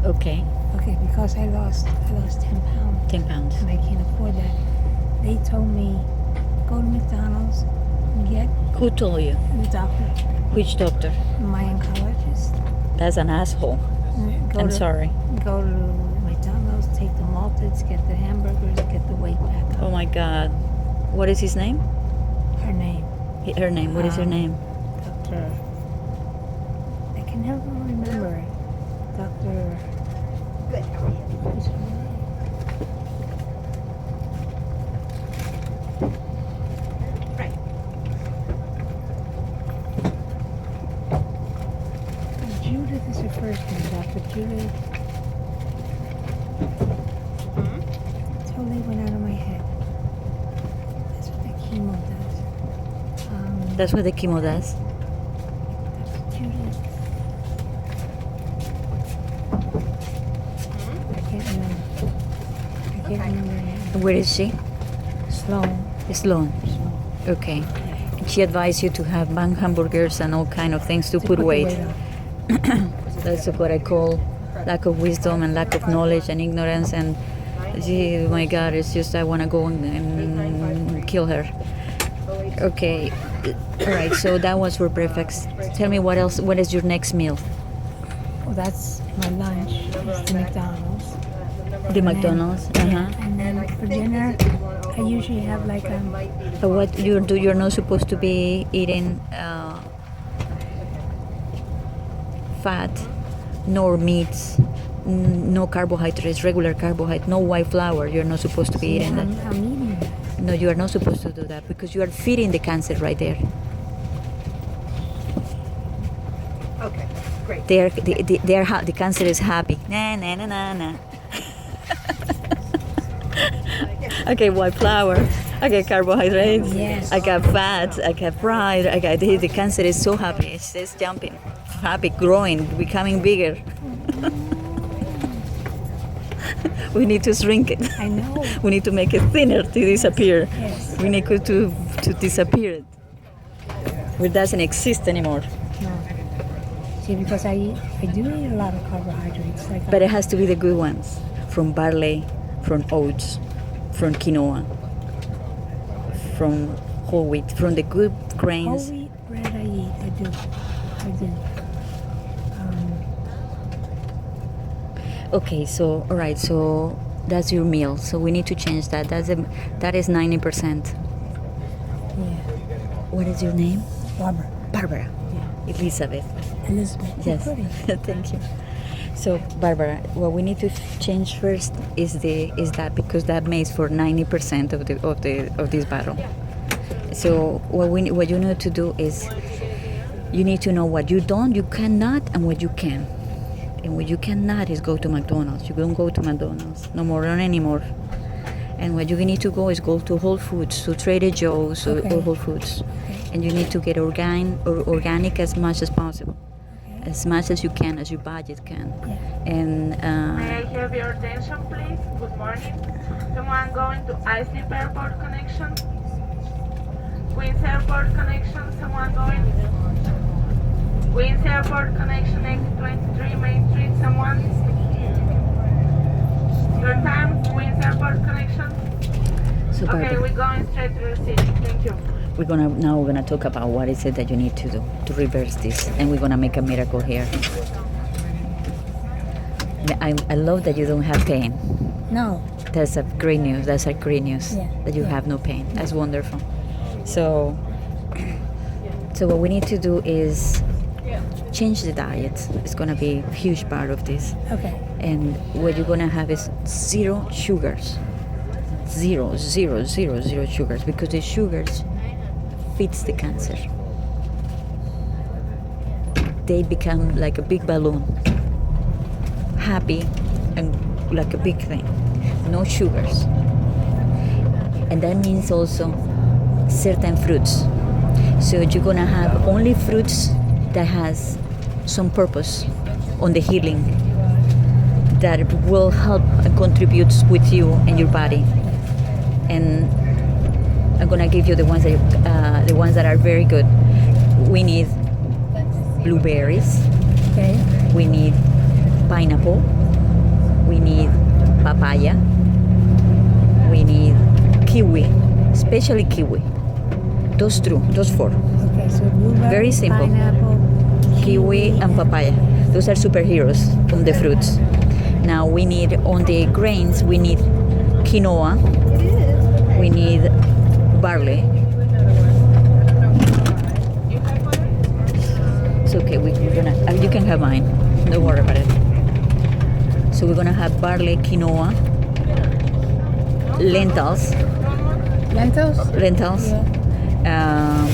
Okay. Okay, because I lost 10 pounds. 10 pounds. And I can't afford that. They told me, go to McDonald's and get Who told you? the doctor, Which doctor? my oncologist. That's an asshole. I'm sorry. Go to McDonald's, take the malteds, get the hamburgers, get the weight back up. Oh my God. What is his name? Her name. Her name. What is her name? Doctor. I can never remember it. Doctor. Good, how are you? What is her name? Right. Judith is her first name. Dr. Judith. Totally went out of my head. That's what the chemo does. That's what the chemo does. Dr. Judith. I can't remember. I can't remember her name. Where is she? Sloan. Sloan. Okay. And she advised you to have hamburgers and all kind of things to put the weight. on. That's what I call lack of wisdom and lack of knowledge and ignorance. And oh my God, it's just I want to go and kill her. Okay. All right. So that was for breakfast. Tell me what else. What is your next meal? Well, that's my lunch. It's the McDonald's. The McDonald's. And then for dinner, I usually have like But what you do? You're not supposed to be eating fat, nor meats, no carbohydrates, regular carbohydrates, no white flour. You're not supposed to be eating that. I'm eating that. No, you are not supposed to do that because you are feeding the cancer right there. Okay, great. The cancer is happy. Na na na na na. Okay, white flour. I get carbohydrates. Yes. I got fat. I got pride. I got the cancer is so happy. It's just jumping, happy, growing, becoming bigger. We need to shrink it. I know. We need to make it thinner to disappear. Yes. We need to disappear it. It doesn't exist anymore. No. See, because I do eat a lot of carbohydrates. Like But it has to be the good ones, from barley, from oats, from quinoa, from whole wheat, from the good whole grains. wheat bread I eat. I do. Okay, so all right, so that's your meal. So we need to change that. That is 90%. Yeah. What is your name? Barbara. Barbara. Yeah. Elizabeth. Elizabeth. Yes. Pretty. Thank you. So Barbara, what we need to change first is that because that makes for 90% of this battle. So what you need to do is you need to know what you cannot, and what you can. And what you cannot is go to McDonald's. You don't go to McDonald's no more, not anymore. And what you need to go is go to Whole Foods, to Trader Joe's or Whole Foods. And you need to get organic as much as possible. As much as you can, as your budget can. Yeah. And May I have your attention, please? Good morning. Someone going to Islip Airport connection? Queens Airport connection? Someone going? Queens Airport connection, exit 23 Main Street. Someone? Your time? Queens Airport connection? so Barbara, Okay, we're going straight to your seat. Thank you. we're gonna talk about what is it that you need to do to reverse this, and we're gonna make a miracle here. I love that you don't have pain. No. That's a great news. That's a great news Yeah. that you have no pain. That's wonderful. So what we need to do is change the diet. It's gonna be a huge part of this. Okay. And what you're gonna have is zero sugars. Zero sugars, because the sugars feeds the cancer. They become like a big balloon, happy and like a big thing. No sugars. And that means also certain fruits. So you're gonna have only fruits that has some purpose on the healing, that will help and contribute with you and your body. And I'm gonna give you the ones that are very good. We need blueberries. Okay. We need pineapple. papaya. We need kiwi, especially kiwi. Those four. Okay, so blueberry, Very simple. pineapple, Kiwi and papaya. Those are superheroes from the fruits. Now we need, on the grains, we need quinoa. We need barley. It's okay, we're gonna, you can have mine. Don't worry about it. So we're gonna have barley, quinoa, lentils, Lentils? Yeah.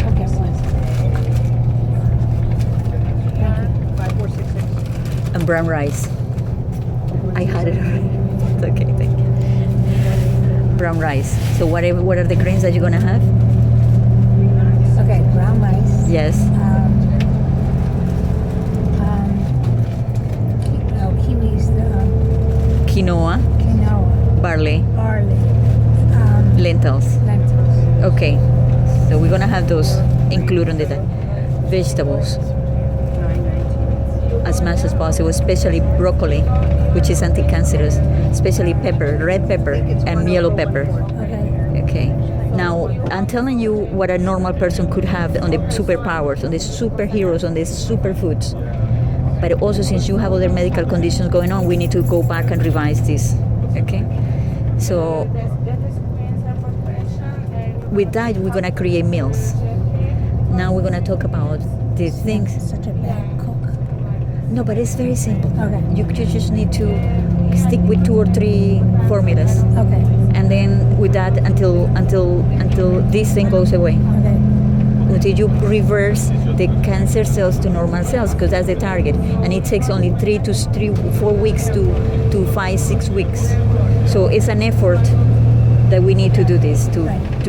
Okay, And brown rice. I had it already. It's okay, thank you. Brown rice. So what are the grains that you're gonna have? Okay, brown rice. Yes. Kiwis, Quinoa, quinoa, barley, barley, lentils. lentils. Okay. So we're gonna have those included in the vegetables as much as possible, especially broccoli, which is anti-cancerous, especially pepper, red pepper and yellow pepper. Okay. Okay. Now, I'm telling you what a normal person could have on the superpowers, on the superheroes, on the superfoods. But also, since you have other medical conditions going on, we need to go back and revise this. Okay? So, with that, we're going to create meals. Now, we're going to talk about the things. Such a bad cook. No, but it's very simple. Okay. You just need to stick with 2 or 3 formulas. Okay. And then with that until this thing goes away. Okay. Until you reverse the cancer cells to normal cells, because that's the target. And it takes only 4 weeks to 5-6 weeks. So it's an effort that we need to do this to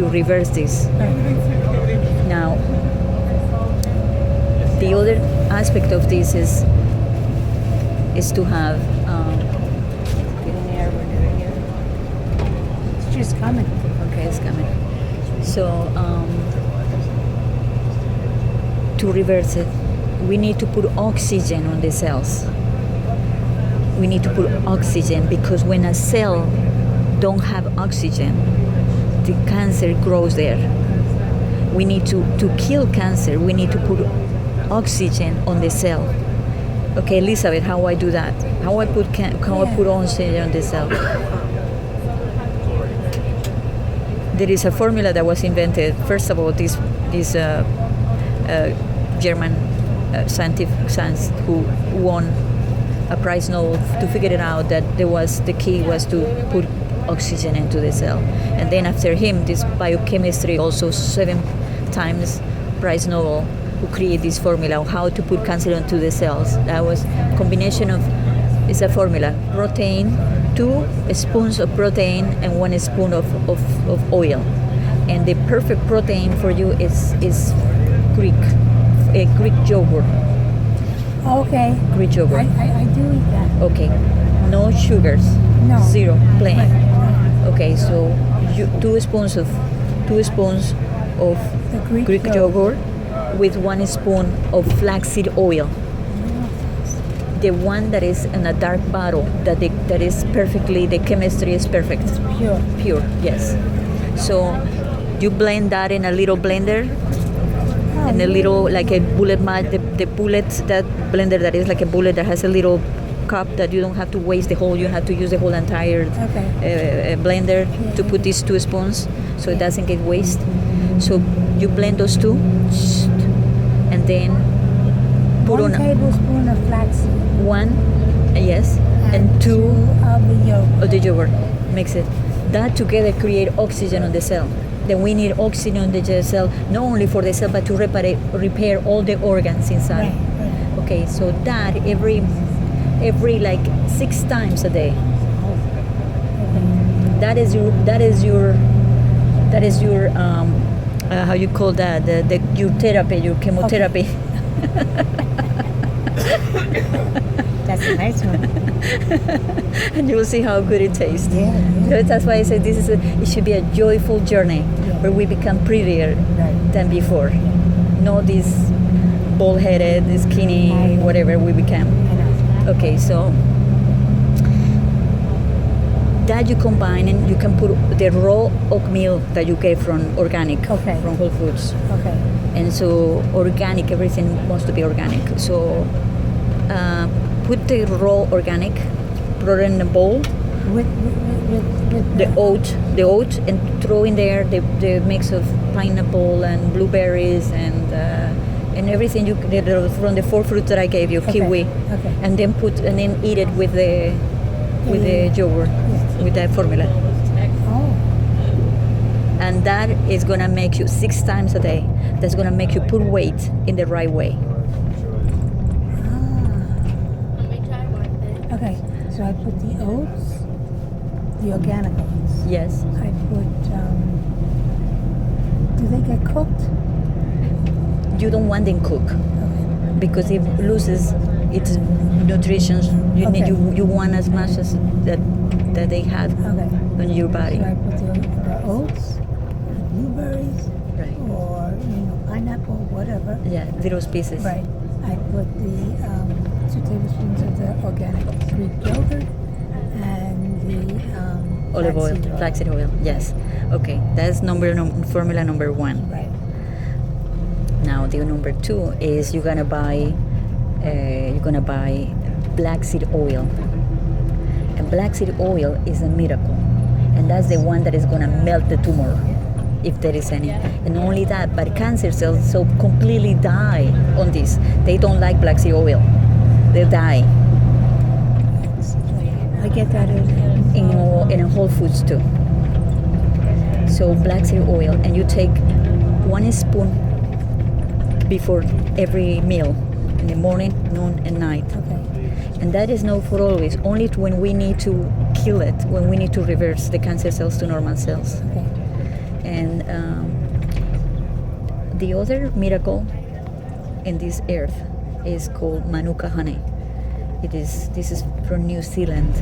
reverse this. Right. Now, the other aspect of this is to have It's just coming. okay, it's coming. So to reverse it, we need to put oxygen on the cells. We need to put oxygen, because when a cell don't have oxygen, the cancer grows there. We need to kill cancer, we need to put oxygen on the cell. Okay, Elizabeth, how I do that? How I put oxygen on the cell? There is a formula that was invented. First of all, this German scientist who won a prize Nobel to figure it out, that the key was to put oxygen into the cell. And then after him, this biochemistry, also 7 times prize Nobel, who created this formula of how to put cancer into the cells. That was a combination of, it's a formula, protein, 2 spoons of protein and 1 spoon of oil. And the perfect protein for you is Greek yogurt. Okay. Greek yogurt. I do eat that. Okay, no sugars. No. 0, plain. Right. Okay, so 2 spoons of The Greek yogurt with 1 spoon of flaxseed oil. The one that is in a dark bottle, that is perfectly, the chemistry is perfect. Pure. Yes. So you blend that in a little blender, in a little, like a bullet the bullet, that blender that is like a bullet that has a little cup that you don't have to waste the whole, you have to use the whole entire blender to put these 2 spoons so it doesn't get waste. So you blend those 2 and then put 1 on tablespoon of flaxseed. 1, yes, and 2 of the yogurt. of the yogurt. Mix it. That together create oxygen on the cell. Then we need oxygen on the cell, not only for the cell, but to repair all the organs inside. Right. Okay, so that every like 6 times a day. That is your how you call that, your therapy, your chemotherapy. That's a nice one. And you will see how good it tastes. Yeah. So that's why I said it should be a joyful journey where we become prettier than before. Not this bald-headed, skinny, whatever we become. I know. Okay, so that you combine and you can put the raw oatmeal that you get from organic, Okay. from Whole Foods. Okay. And so organic, everything wants to be organic. So put the raw organic, put it in a bowl, With the oat, and throw in there the mix of pineapple and blueberries and everything from the 4 fruits that I gave you, Okay, kiwi, okay. and then eat it with the yogurt, Yes. with that formula. Oh. And that is gonna make you 6 times a day. That's gonna make you put weight in the right way. Ah. Okay. So I put the oats, the organic oats. Yes. I put. Do they get cooked? You don't want them cooked Okay. because it loses its nutrition. Okay. You want as much as that they have Okay. on your body. So I put the oats, the blueberries, Right. or pineapple, whatever. Yeah, little pieces. Right. I put the 2 tablespoons of the organic Greek yogurt and the Olive oil, flaxseed flaxseed oil. Yes. Okay, that's formula number 1. Right. Now the number 2 is you're gonna buy black seed oil. And black seed oil is a miracle, and that's the one that is gonna melt the tumor, if there is any. And not only that, but cancer cells so completely die on this. They don't like black seed oil. They die I get that in Whole Foods too. So black seed oil, and you take 1 spoon before every meal, in the morning, noon, and night. Okay. And that is not for always, only when we need to kill it, when we need to reverse the cancer cells to normal cells. Okay. And the other miracle in this earth is called Manuka honey. This is from New Zealand,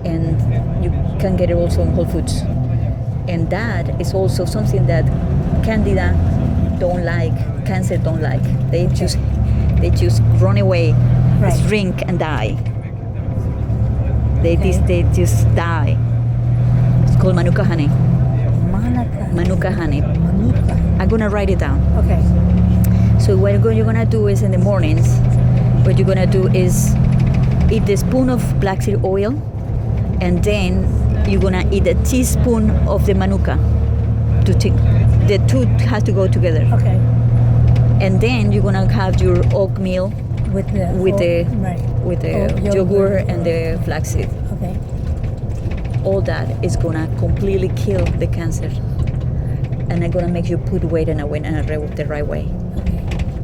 and you can get it also in Whole Foods. And that is also something that Candida don't like, cancer don't like. They just run away, Right. shrink and die. They Okay. just die. It's called Manuka honey. Manuka honey. Manuka. I'm gonna write it down. Okay. So what you're gonna do is in the mornings, what you're gonna do is eat the spoon of black seed oil, and then you're gonna eat a teaspoon of the manuka. The two has to go together. Okay. And then you're gonna have your oatmeal With the right. with the Oh, yogurt and the flaxseed. Okay. All that is gonna completely kill the cancer, and it's gonna make you put weight in the right way. Okay.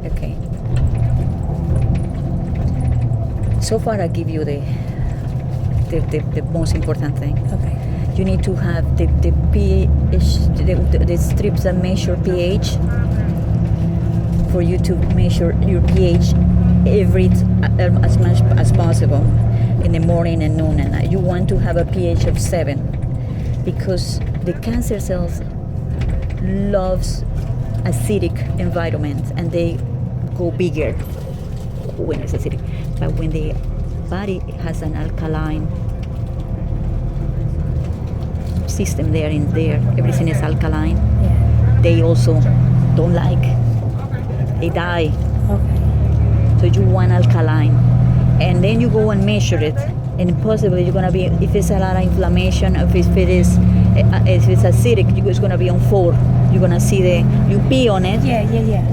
Okay. So far, I give you the most important thing. Okay. You need to have the pH, the strips that measure pH, for you to measure your pH as much as possible in the morning and noon and night. You want to have a pH of 7, because the cancer cells loves acidic environments, and they go bigger when it's acidic. But when the body has an alkaline system there, everything is alkaline, Yeah. they also don't like. They die. Okay. So you want alkaline, and then you go and measure it, and possibly you're gonna be, if it's a lot of inflammation, if it's acidic, it's gonna be on 4. You're gonna see you pee on it, Yeah.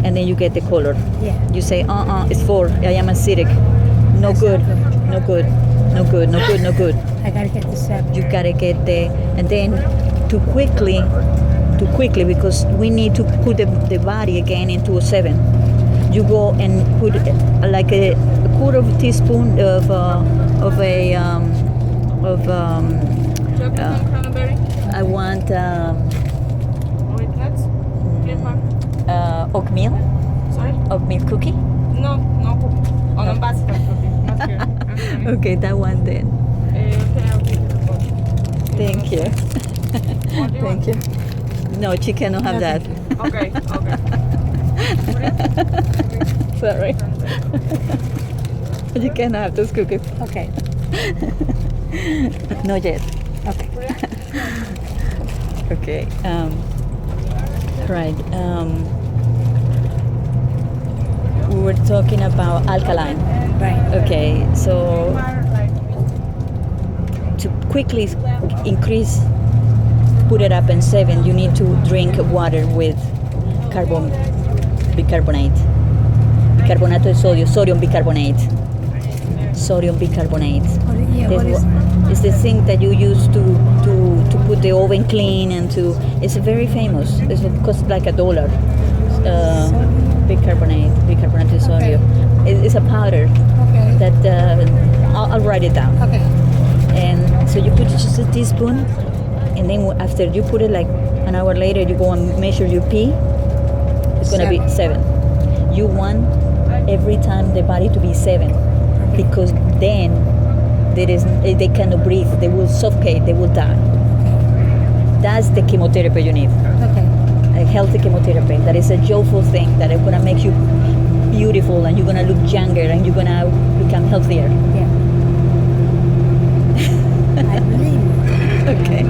and then you get the color. Yeah. You say, it's 4. I am acidic. No That's good. not good. No good. No good. No good. No good. I gotta get the 7. You gotta get and then too quickly, because we need to put the body again into a 7. You go and put like a quarter of a teaspoon of Chocolate and cranberry. I want With nuts. oatmeal Sorry? cookie. No cookie. On a basket cookie. Not here. I'm sorry. Okay, that one then. Okay, I'll give you the box. Thank you. What do you Thank you. No, she cannot have that. want? Okay. Sorry. You can have those cookies. Okay. Not yet. Okay. Okay. Right. We were talking about alkaline. Right. Okay. So to quickly increase, put it up in 7, you need to drink water with bicarbonate. Bicarbonato de sodio, sodium bicarbonate. Sodium bicarbonate. What is It's the thing that you use to put the oven clean and to. It's very famous. It costs like $1. Bicarbonate de sodio. It's a powder Okay. that I'll write it down. Okay. And so you put just a teaspoon, and then after you put it like an hour later, you go and measure your pee. It's gonna be 7. You want every time the body to be 7, because then they cannot breathe. They will suffocate. They will die. That's the chemotherapy you need. Okay. A healthy chemotherapy. That is a joyful thing that is gonna make you beautiful, and you're gonna look younger, and you're gonna become healthier. Yeah. I believe you. Okay.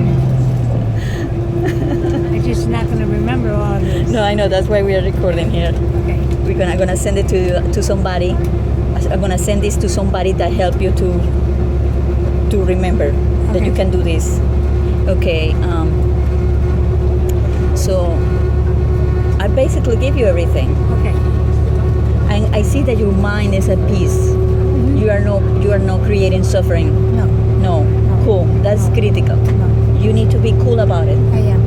I'm just not going to remember all this. No, I know. That's why we are recording here. Okay. We're gonna send it to somebody. I'm gonna send this to somebody that help you to remember that you Okay. can do this. Okay. So I basically give you everything, Okay. and I see that your mind is at peace. You are not creating suffering. No. No. Cool. That's critical. No. You need to be cool about it. I am.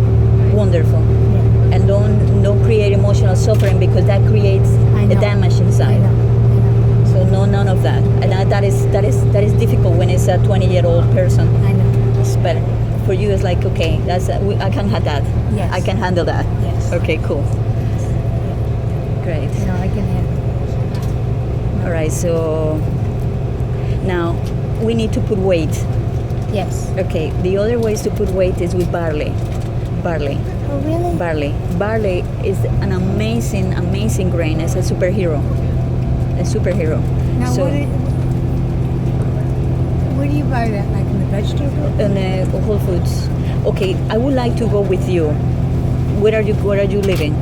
Wonderful. Yeah. And don't create emotional suffering, because that creates I a know. damage I inside. know. So no, none of that. And that is difficult when it's a 20-year-old person. I know. But for you, it's like, okay, I can have that. Yes. I can handle that. Yes. Okay, cool. Great. No, I can handle it. All right. So now we need to put weight. Yes. Okay. The other ways to put weight is with barley. Barley. Oh, really? Barley is an amazing grain. It's a superhero. Now, So where do you buy that? Like in the vegetable? in Whole Foods. Okay, I would like to go with you. Where are you living?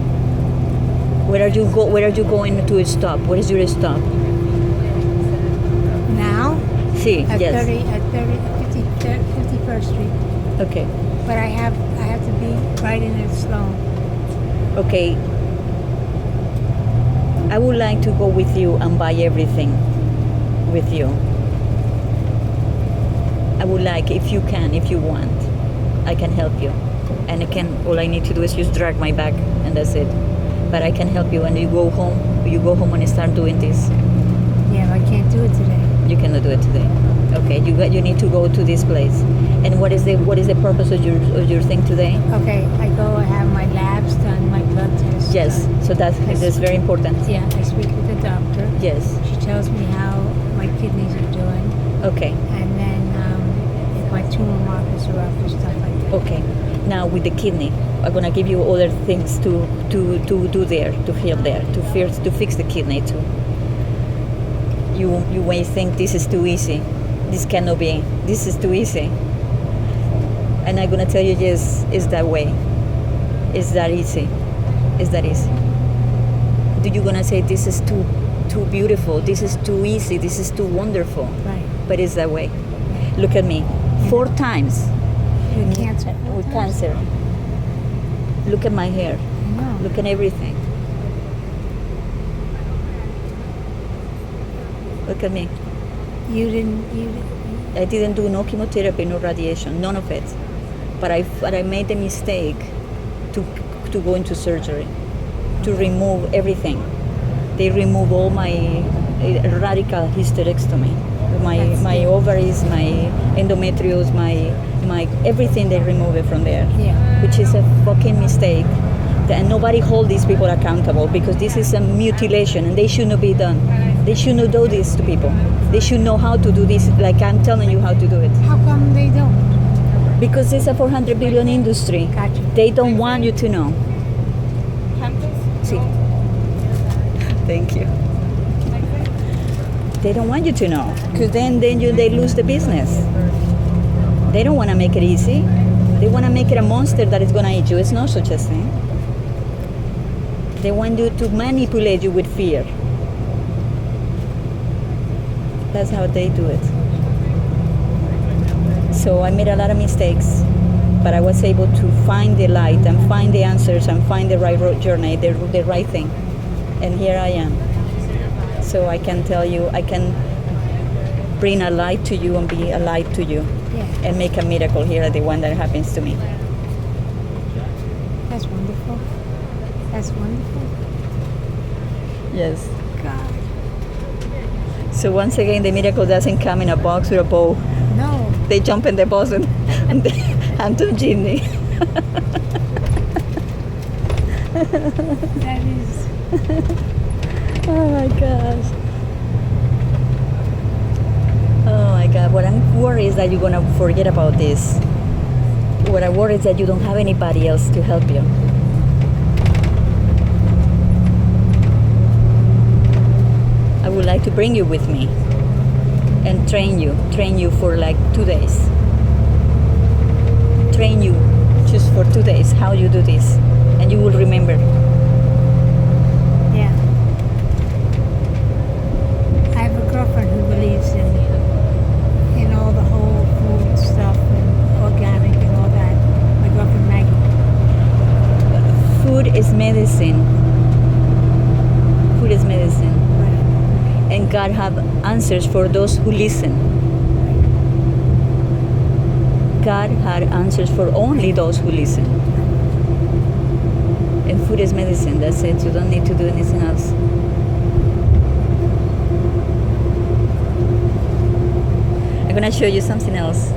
Where are you going to stop? Where is your stop? Now? Sí, At yes. 51st Street. Okay. But I have to be right in it slow. Okay. I would like to go with you and buy everything with you. I would like, if you want, I can help you. And all I need to do is just drag my bag, and that's it. But I can help you, and you go home and start doing this. Yeah, I can't do it today. You cannot do it today. Okay, you need to go to this place. And what is the purpose of your thing today? Okay, I have my labs done, my blood tests. Yes, done. so that's very important. Yeah, I speak with the doctor. Yes. She tells me how my kidneys are doing, Okay. and then if my tumor markers are up and stuff like that. Okay. Now with the kidney, I'm gonna give you other things to do there, to heal there, to fix the kidney too. You may think this is too easy. This cannot be. This is too easy. And I'm gonna tell you, yes, it's that way. It's that easy. It's that easy. You gonna say this is too beautiful. This is too easy. This is too wonderful. Right. But it's that way. Look at me. 4 times With cancer. with cancer. Look at my hair. I know. Look at everything. Look at me. You didn't. I didn't do no chemotherapy, no radiation, none of it. But I made the mistake to go into surgery, to remove everything. They remove all my radical hysterectomy, my ovaries, my endometrios, my everything. They remove it from there, Yeah. which is a fucking mistake. And nobody hold these people accountable, because this is a mutilation and they should not be done. They should not do this to people. They should know how to do this, like I'm telling you how to do it. How come they don't? Because it's a 400 billion industry. Gotcha. They don't want you to know. Sí. Thank you. They don't want you to know, because they lose the business. They don't want to make it easy. They want to make it a monster that is going to eat you. It's not such a thing. They want you to manipulate you with fear. That's how they do it. So I made a lot of mistakes, but I was able to find the light and find the answers and find the right road journey, the right thing. And here I am. So I can tell you, I can bring a light to you and be a light to you. Yeah. And make a miracle here, the one that happens to me. That's wonderful. That's wonderful. Yes. God. So once again, the miracle doesn't come in a box or a bowl. No. They jump in the box and they hand to Jimmy. That is. Oh my gosh. Oh my God. What I'm worried is that you're going to forget about this. What I worry is that you don't have anybody else to help you. I would like to bring you with me and train you for like 2 days. Train you just for 2 days how you do this, and you will remember. Yeah. I have a girlfriend who believes in all the whole food stuff and organic and all that. My girlfriend Maggie. Food is medicine. Food is medicine. Right. And God have answers for those who listen. God had answers for only those who listen. And food is medicine. That's it. You don't need to do anything else. I'm gonna show you something else.